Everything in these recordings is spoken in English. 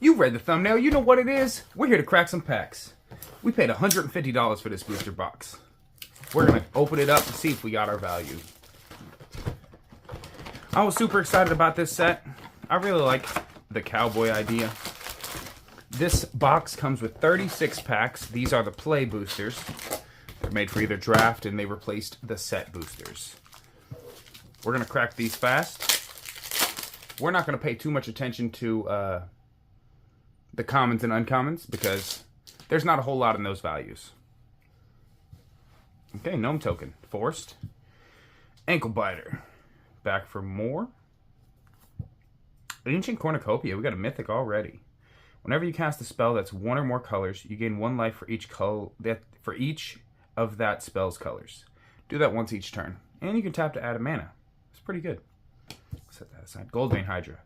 You read the thumbnail, you know what it is. We're here to crack some packs. We paid $150 for this booster box. We're gonna open it up and see if we got our value. I was super excited about this set. I really like the cowboy idea. This box comes with 36 packs. These are the play boosters. They're made for either draft, and they replaced the set boosters. We're gonna crack these fast. We're not gonna pay too much attention to the commons and uncommons because there's not a whole lot in those values. Okay, gnome token. Forced. Ankle biter. Back for more. Ancient cornucopia. We got a mythic already. Whenever you cast a spell that's one or more colors, you gain one life for each of that spell's colors. Do that once each turn. And you can tap to add a mana. It's pretty good. Set that aside. Goldvein Hydra.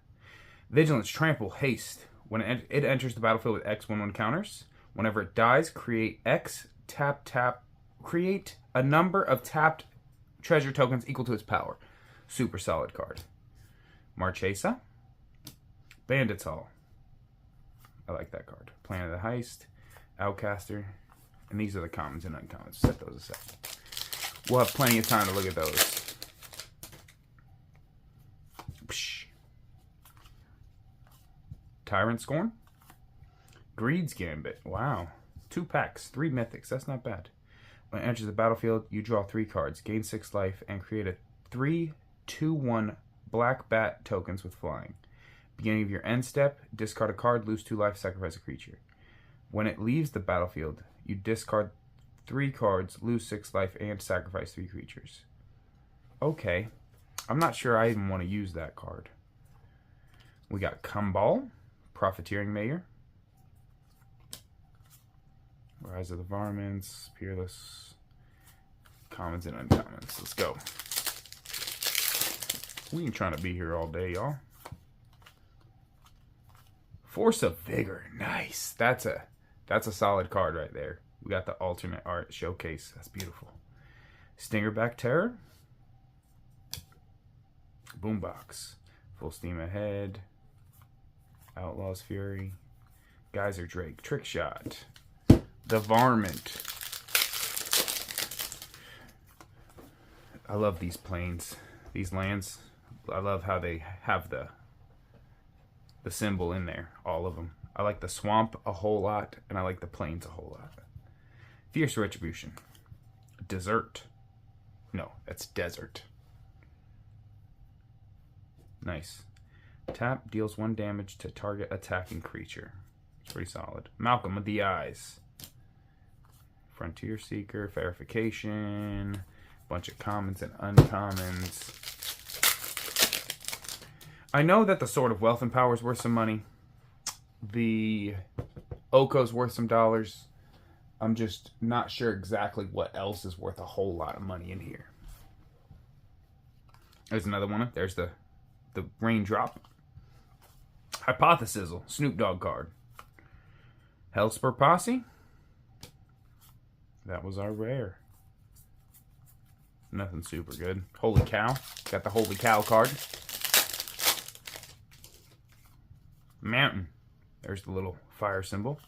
Vigilance, Trample, Haste. When it enters the battlefield with X/1/1 counters, whenever it dies, create create a number of tapped treasure tokens equal to its power. Super solid card. Marchesa. Bandit's Hall. I like that card. Plan of the Heist. Outcaster. And these are the commons and uncommons. Set those aside. We'll have plenty of time to look at those. Psh. Tyrant Scorn. Greed's Gambit. Wow. 2 packs. 3 mythics. That's not bad. When it enters the battlefield, you draw 3 cards, gain 6 life, and create a 3/2/1 black bat tokens with flying. Beginning of your end step, discard a card, lose 2 life, sacrifice a creature. When it leaves the battlefield, you discard 3 cards, lose 6 life, and sacrifice 3 creatures. Okay. I'm not sure I even want to use that card. We got Kumbal. Profiteering Mayor. Rise of the Varmints. Peerless. Commons and uncommons. Let's go. We ain't trying to be here all day, y'all. Force of Vigor. Nice. That's a solid card right there. We got the alternate art showcase. That's beautiful. Stingerback Terror. Boombox. Full Steam Ahead. Outlaws Fury. Geyser Drake. Trick Shot. The Varmint. I love these planes. These lands. I love how they have the symbol in there. All of them. I like the swamp a whole lot, and I like the plains a whole lot. Fierce Retribution. Desert. No, that's Desert. Nice. Tap deals 1 damage to target attacking creature. It's pretty solid. Malcolm of the Eyes. Frontier Seeker. Verification. Bunch of commons and uncommons. I know that the Sword of Wealth and Power is worth some money. The Oko's worth some dollars. I'm just not sure exactly what else is worth a whole lot of money in here. There's another one. There's the Raindrop. Hypothesizzle. Snoop Dogg card. Hellspur Posse. That was our rare. Nothing super good. Holy Cow. Got the Holy Cow card. Mountain. There's the little fire symbol.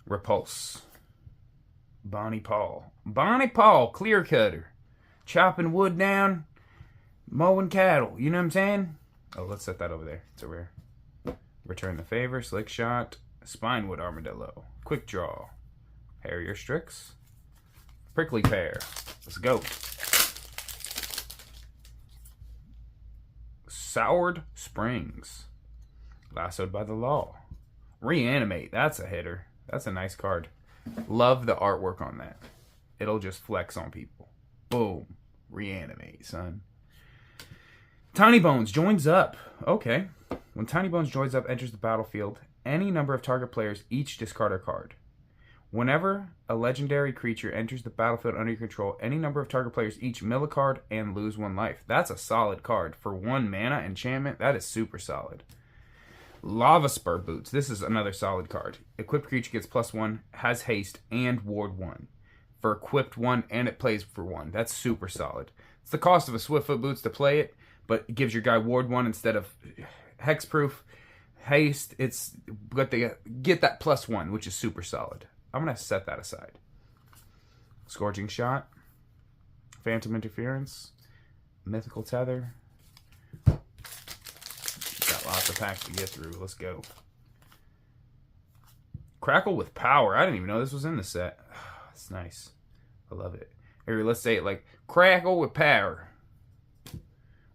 Repulse. Bonnie Paul. Bonnie Paul, clear cutter. Chopping wood down, mowing cattle. You know what I'm saying? Oh, let's set that over there. It's a rare. Return the Favor. Slick Shot. Spinewood Armadillo. Quick Draw. Harrier Strix. Prickly Pear. Let's go. Soured Springs. Lassoed by the Law. Reanimate. That's a hitter. That's a nice card. Love the artwork on that. It'll just flex on people. Boom. Reanimate, son. Tiny Bones joins up. Okay. When Tiny Bones joins up, enters the battlefield, any number of target players each discard a card. Whenever a legendary creature enters the battlefield under your control, any number of target players each mill a card and lose 1 life. That's a solid card. For 1 mana enchantment, that is super solid. Lava Spur Boots. This is another solid card. Equipped creature gets +1, has haste, and ward 1. For equipped 1, and it plays for 1. That's super solid. It's the cost of a Swiftfoot Boots to play it, but it gives your guy ward 1 instead of hexproof. Haste, it's but they get that +1, which is super solid. I'm gonna set that aside. Scorching Shot, Phantom Interference, Mythical Tether. Got lots of packs to get through. Let's go. Crackle with Power. I didn't even know this was in the set. It's nice. I love it. Here, let's say it like Crackle with Power.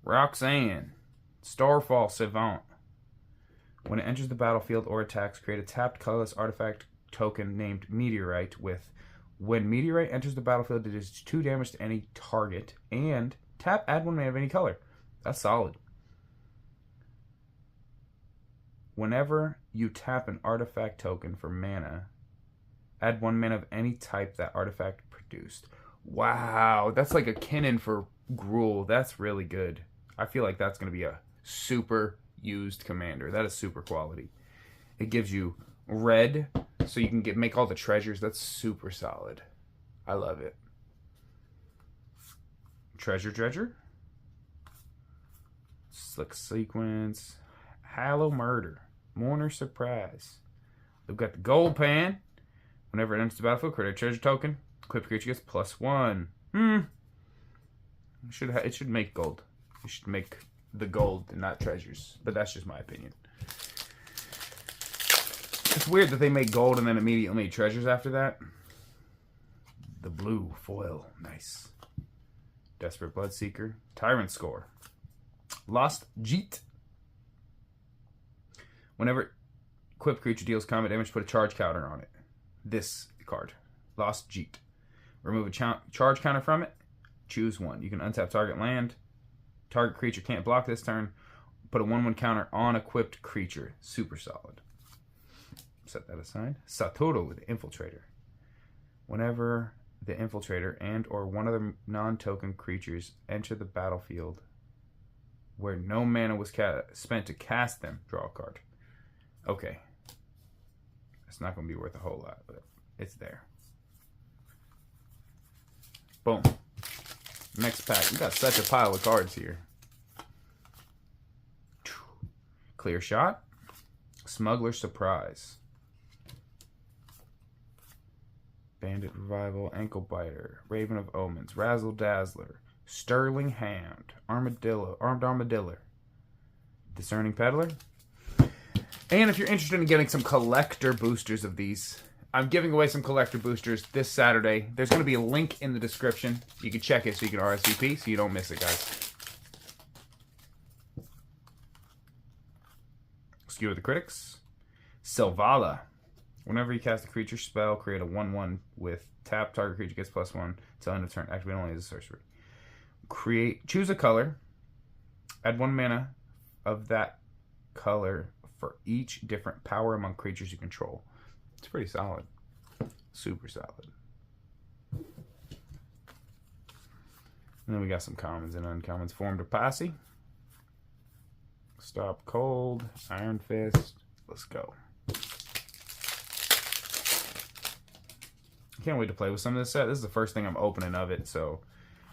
Roxanne. Starfall Savant. When it enters the battlefield or attacks, create a tapped colorless artifact token named Meteorite with when Meteorite enters the battlefield, it is 2 damage to any target and add 1 mana of any color. That's solid. Whenever you tap an artifact token for mana, add 1 mana of any type that artifact produced. Wow, that's like a Kinnan for Gruul. That's really good. I feel like that's going to be a super used commander. That is super quality. It gives you red, so you can make all the treasures. That's super solid. I love it. Treasure Dredger. Slick Sequence. Hallow Murder. Mourner Surprise. We've got the Gold Pan. Whenever it enters the battlefield, create a treasure token. Equipped creature gets +1. It should make gold. It should make the gold and not treasures. But that's just my opinion. It's weird that they make gold and then immediately made treasures after that. The blue foil. Nice. Desperate Bloodseeker. Tyrant Score. Lost Jeet. Whenever equipped creature deals combat damage, put a charge counter on it. This card. Lost Jeet. Remove a charge counter from it. Choose 1. You can untap target land. Target creature can't block this turn. Put a 1/1 counter on equipped creature. Super solid. Set that aside. Satoru with the Infiltrator. Whenever the Infiltrator and or one of the non-token creatures enter the battlefield where no mana was spent to cast them, draw a card. Okay. It's not going to be worth a whole lot, but it's there. Boom. Next pack. We got such a pile of cards here. Clear Shot. Smuggler Surprise. Bandit Revival. Ankle Biter. Raven of Omens. Razzle Dazzler. Sterling Hound. Armed Armadillo. Discerning Peddler. And if you're interested in getting some collector boosters of these, I'm giving away some collector boosters this Saturday. There's going to be a link in the description. You can check it so you can RSVP so you don't miss it, guys. Skewer the Critics. Selvala. Whenever you cast a creature spell, create a 1/1 with tap. Target creature gets +1 until end of turn. Activate only as a sorcery. Choose a color. Add 1 mana of that color for each different power among creatures you control. It's pretty solid. Super solid. And then we got some commons and uncommons. Formed Rapace. Stop Cold. Iron Fist. Let's go. Can't wait to play with some of this set. This is the first thing I'm opening of it, so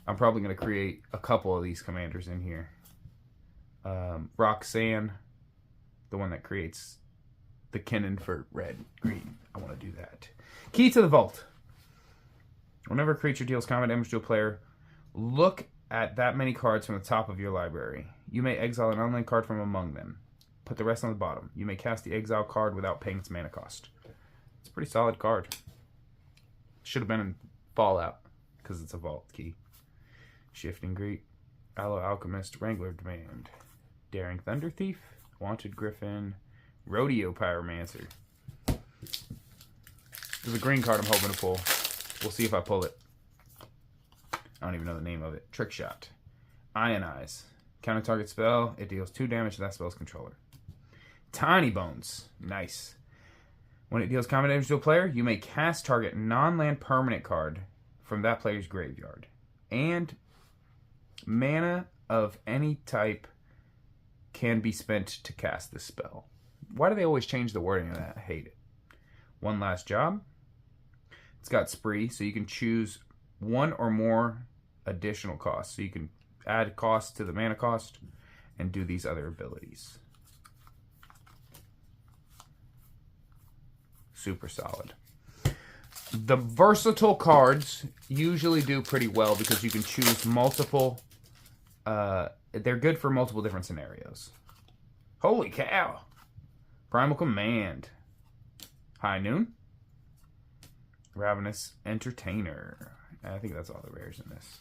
I'm probably going to create a couple of these commanders in here. Roxanne, the one that creates the Kinnan for red-green. I want to do that. Key to the Vault. Whenever a creature deals combat damage to a player, look at that many cards from the top of your library. You may exile an unnamed card from among them. Put the rest on the bottom. You may cast the exile card without paying its mana cost. It's a pretty solid card. Should have been in Fallout because it's a vault key. Shifting Greet. Aloe Alchemist. Wrangler Demand. Daring Thunder Thief. Wanted Griffin. Rodeo Pyromancer. There's a green card I'm hoping to pull. We'll see if I pull it. I don't even know the name of it. Trick Shot. Ionize. Counter target spell. It deals 2 damage to that spell's controller. Tiny Bones. Nice. When it deals combat damage to a player, you may cast target non-land permanent card from that player's graveyard. And mana of any type can be spent to cast this spell. Why do they always change the wording of that? I hate it. One Last Job. It's got Spree, so you can choose 1 or more additional costs. So you can add cost to the mana cost and do these other abilities. Super solid. The versatile cards usually do pretty well because you can choose multiple. They're good for multiple different scenarios. Holy cow! Primal Command. High Noon. Ravenous Entertainer. I think that's all the rares in this.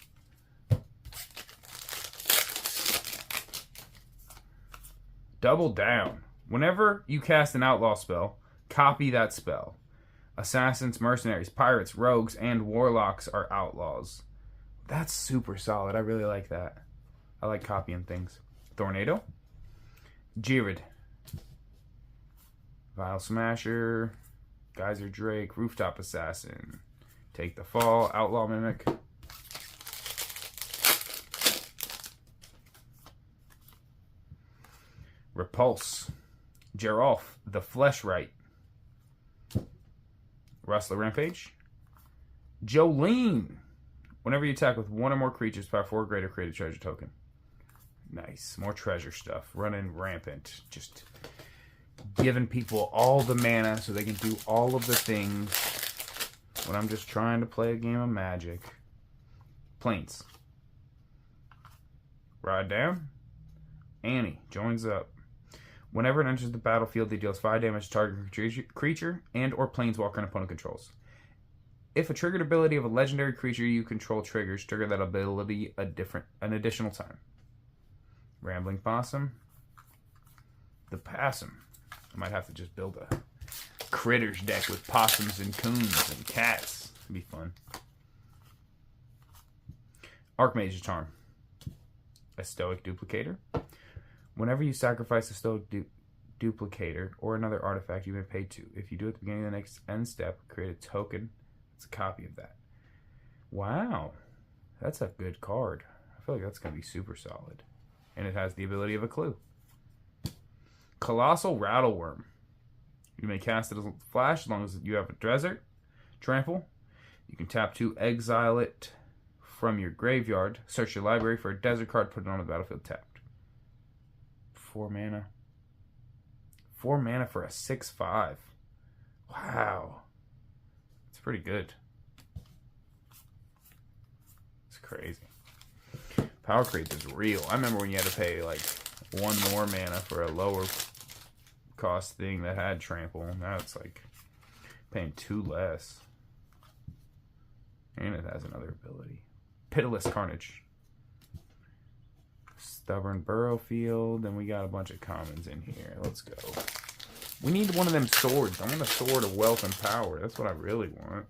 Double Down. Whenever you cast an outlaw spell, copy that spell. Assassins, mercenaries, pirates, rogues, and warlocks are outlaws. That's super solid. I really like that. I like copying things. Tornado. Jirid. Vile Smasher. Geyser Drake. Rooftop Assassin. Take the Fall. Outlaw Mimic. Repulse. Geralf. The Fleshright. Rustler Rampage. Jolene. Whenever you attack with one or more creatures, power 4 or greater, create a treasure token. Nice. More treasure stuff. Running rampant. Just giving people all the mana so they can do all of the things when I'm just trying to play a game of Magic. Plains. Ride down. Annie joins up. Whenever it enters the battlefield, it deals 5 damage to target creature and or planeswalker an opponent controls. If a triggered ability of a legendary creature you control triggers, trigger that ability an additional time. Rambling Possum. The Possum. I might have to just build a critters deck with possums and coons and cats. It'd be fun. Archmage's Charm. A Stoic Duplicator. Whenever you sacrifice a Stoic Duplicator or another artifact, you may pay 2. If you do it at the beginning of the next end step, create a token. It's a copy of that. Wow. That's a good card. I feel like that's going to be super solid. And it has the ability of a clue. Colossal Rattleworm. You may cast it as a flash as long as you have a desert. Trample. You can tap 2, exile it from your graveyard. Search your library for a desert card, put it on the battlefield tapped. 4 mana. 4 mana for a 6/5. Wow. It's pretty good. It's crazy. Power creep is real. I remember when you had to pay like 1 more mana for a lower cost thing that had trample. Now it's like paying 2 less. And it has another ability. Pitiless Carnage. Stubborn Burrowfield. And we got a bunch of commons in here. Let's go. We need one of them swords. I want a sword of wealth and power. That's what I really want.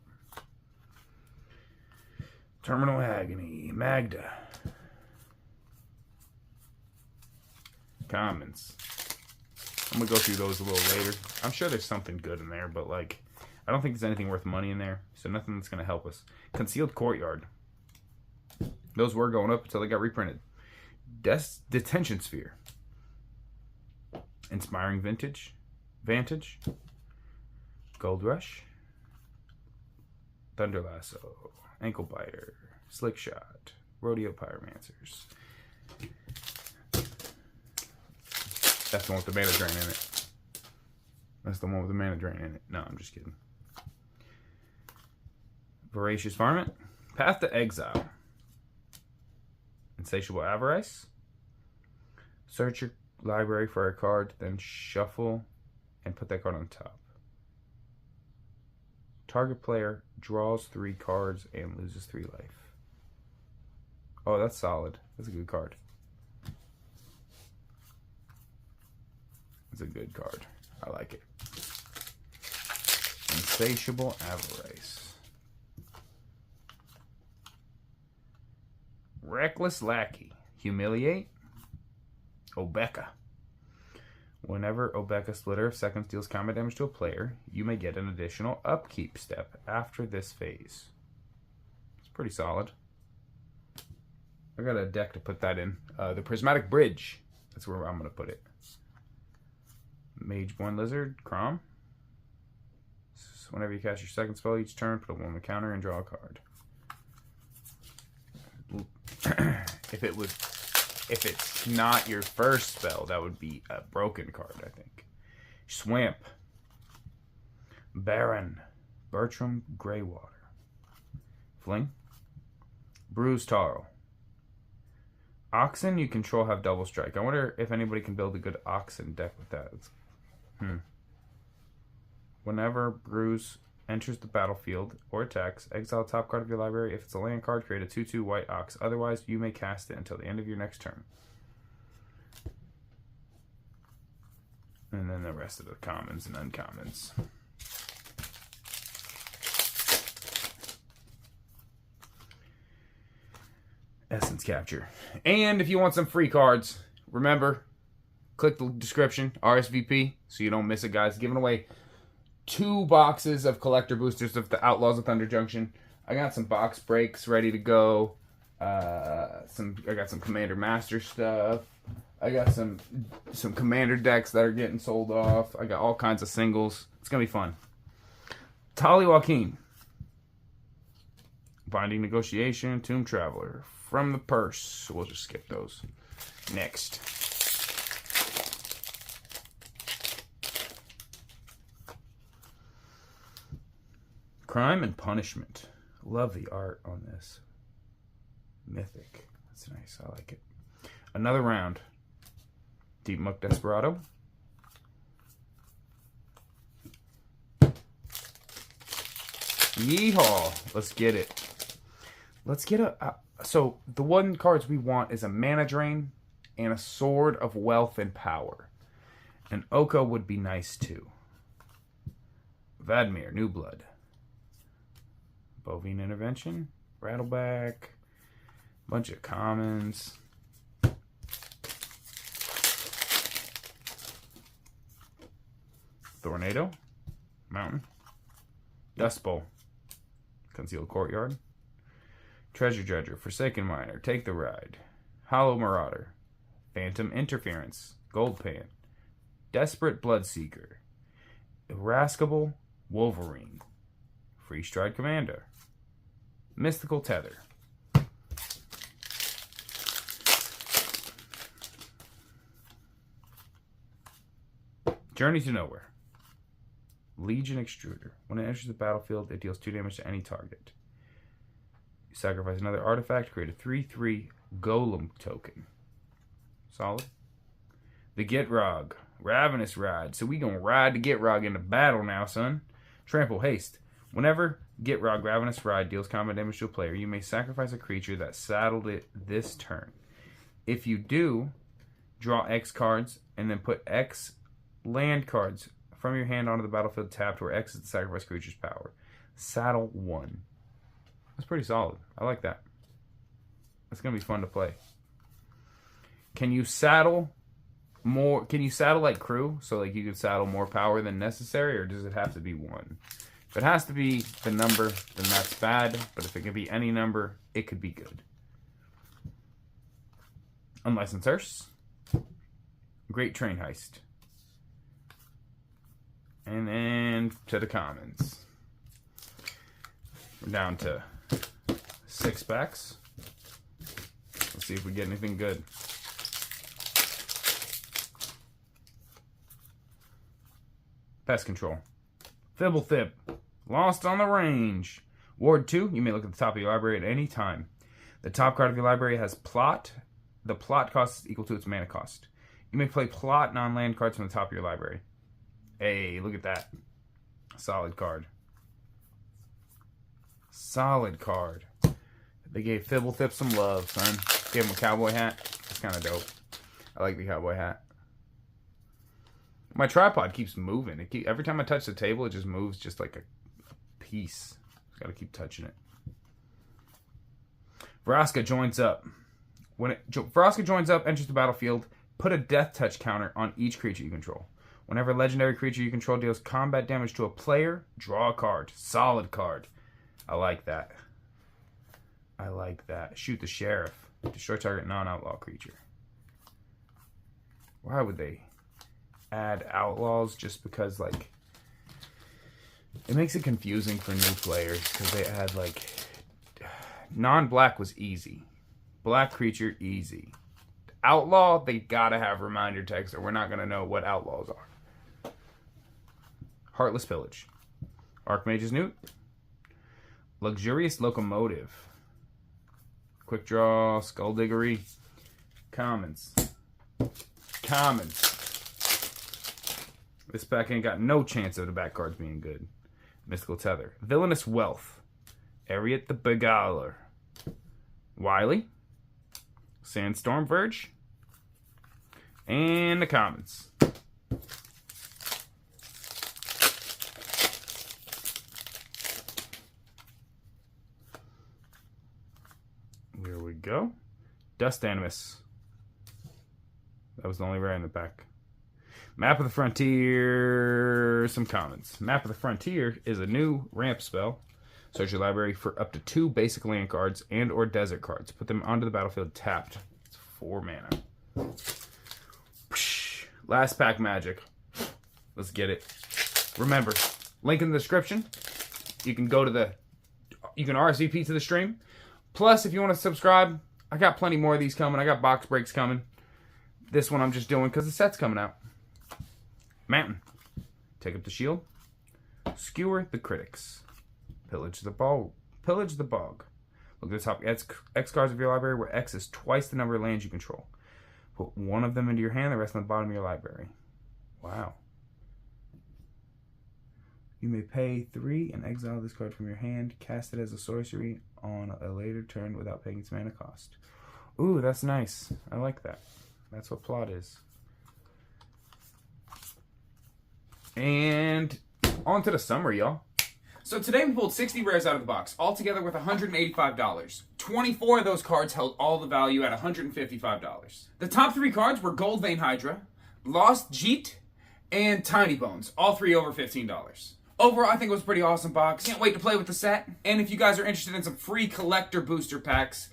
Terminal Agony. Magda. Commons. I'm going to go through those a little later. I'm sure there's something good in there, but like, I don't think there's anything worth money in there. So nothing that's going to help us. Concealed Courtyard. Those were going up until they got reprinted. Detention Sphere. Inspiring Vantage. Gold Rush. Thunder Lasso. Ankle Biter. Slick Shot. Rodeo Pyromancers. That's the one with the mana drain in it. That's the one with the mana drain in it. No, I'm just kidding. Voracious Varmint. Path to Exile. Insatiable Avarice. Search your library for a card, then shuffle and put that card on top. Target player draws 3 cards and loses 3 life. Oh, that's solid. That's a good card. It's a good card. I like it. Insatiable Avarice. Reckless Lackey. Humiliate. Obeka. Whenever Obeka Splitter of Seconds deals combat damage to a player, you may get an additional upkeep step after this phase. It's pretty solid. I got a deck to put that in. The Prismatic Bridge. That's where I'm going to put it. Mageborn Lizard, Crom. So whenever you cast your second spell each turn, put a 1 on the counter and draw a card. If it's not your first spell, that would be a broken card, I think. Swamp. Baron. Bertram Greywater. Fling. Bruce Taro. Oxen you control have double strike. I wonder if anybody can build a good Oxen deck with that. Whenever Bruce enters the battlefield or attacks, exile top card of your library. If it's a land card, create a 2/2 white ox. Otherwise, you may cast it until the end of your next turn. And then the rest of the commons and uncommons. Essence Capture. And if you want some free cards, remember, click the description, RSVP, so you don't miss it, guys. Giving away 2 boxes of collector boosters of the Outlaws of Thunder Junction. I got some box breaks ready to go. I got some Commander Master stuff. I got some Commander decks that are getting sold off. I got all kinds of singles. It's going to be fun. Tali Joaquin. Binding Negotiation, Tomb Traveler. From the Purse. We'll just skip those. Next. Crime and Punishment. Love the art on this. Mythic. That's nice. I like it. Another round. Deep Muck Desperado. Yeehaw. Let's get it. Let's get a... So, the one cards we want is a Mana Drain and a Sword of Wealth and Power. And Oko would be nice too. Vadmir, New Blood. Bovine Intervention. Rattleback. Bunch of commons. Tornado. Mountain. Dust Bowl. Concealed Courtyard. Treasure Dredger. Forsaken Miner. Take the Ride. Hollow Marauder. Phantom Interference. Gold Pan. Desperate Bloodseeker. Irascible Wolverine. Free Stride Commander. Mystical Tether. Journey to Nowhere. Legion Extruder. When it enters the battlefield, it deals 2 damage to any target. You sacrifice another artifact, create a 3/3 Golem token. Solid. The Gitrog. Ravenous Ride. So we gonna ride the Gitrog into battle now, son. Trample Haste. Whenever Gitrog Ravenous Ride deals combat damage to a player, you may sacrifice a creature that saddled it this turn. If you do, draw X cards and then put X land cards from your hand onto the battlefield tapped, where X is the sacrifice creature's power. Saddle 1. That's pretty solid. I like that. It's going to be fun to play. Can you saddle more? Can you saddle like crew? So like you could saddle more power than necessary, or does it have to be 1? If it has to be the number, then that's bad. But if it can be any number, it could be good. Unlicensed Hearse. Great Train Heist. And then to the commons. We're down to 6 packs. Let's see if we get anything good. Pest Control. Fibblethip. Lost on the Range. Ward 2. You may look at the top of your library at any time. The top card of your library has Plot. The plot cost is equal to its mana cost. You may play Plot non-land cards from the top of your library. Hey, look at that. Solid card. Solid card. They gave Fibblethip some love, son. Gave him a cowboy hat. That's kind of dope. I like the cowboy hat. My tripod keeps moving. Every time I touch the table, it just moves just like a piece. Got to keep touching it. Vraska joins up. When Vraska joins up, enters the battlefield, put a death touch counter on each creature you control. Whenever a legendary creature you control deals combat damage to a player, draw a card. Solid card. I like that. I like that. Shoot the Sheriff. Destroy target non-outlaw creature. Why would they add outlaws? Just because, like, it makes it confusing for new players because they add, like, non-black was easy. Black creature, easy. Outlaw, they gotta have reminder text or we're not gonna know what outlaws are. Heartless Pillage. Archmage's Newt. Luxurious Locomotive. Quick Draw, Skullduggery. Commons. Commons. This pack ain't got no chance of the back cards being good. Mystical Tether. Villainous Wealth. Ariat the Beguiler. Wily. Sandstorm Verge. And the commons. Here we go. Dust Animus. That was the only rare in the pack. Map of the Frontier. Some commons. Map of the Frontier is a new ramp spell. Search your library for up to 2 basic land cards and or desert cards. Put them onto the battlefield tapped. It's 4 mana. Last pack magic. Let's get it. Remember, link in the description. You can go to you can RSVP to the stream. Plus, if you want to subscribe, I got plenty more of these coming. I got box breaks coming. This one I'm just doing because the set's coming out. Mountain. Take up the shield. Skewer the critics. Pillage the bog. Pillage the bog. Look at the top X cards of your library where X is twice the number of lands you control. Put one of them into your hand, the rest on the bottom of your library. Wow. You may pay 3 and exile this card from your hand. Cast it as a sorcery on a later turn without paying its mana cost. Ooh, that's nice. I like that. That's what plot is. And on to the summary, y'all. So today we pulled 60 rares out of the box, all together with $185. 24 of those cards held all the value at $155. The top 3 cards were Gold Vein Hydra, Lost Jeet, and Tiny Bones, all 3 over $15. Overall, I think it was a pretty awesome box. Can't wait to play with the set. And if you guys are interested in some free collector booster packs,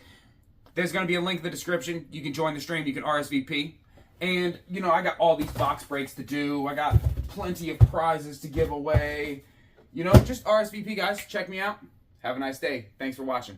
there's going to be a link in the description. You can join the stream, you can RSVP. And, you know, I got all these box breaks to do. I got plenty of prizes to give away. You know, just RSVP, guys. Check me out. Have a nice day. Thanks for watching.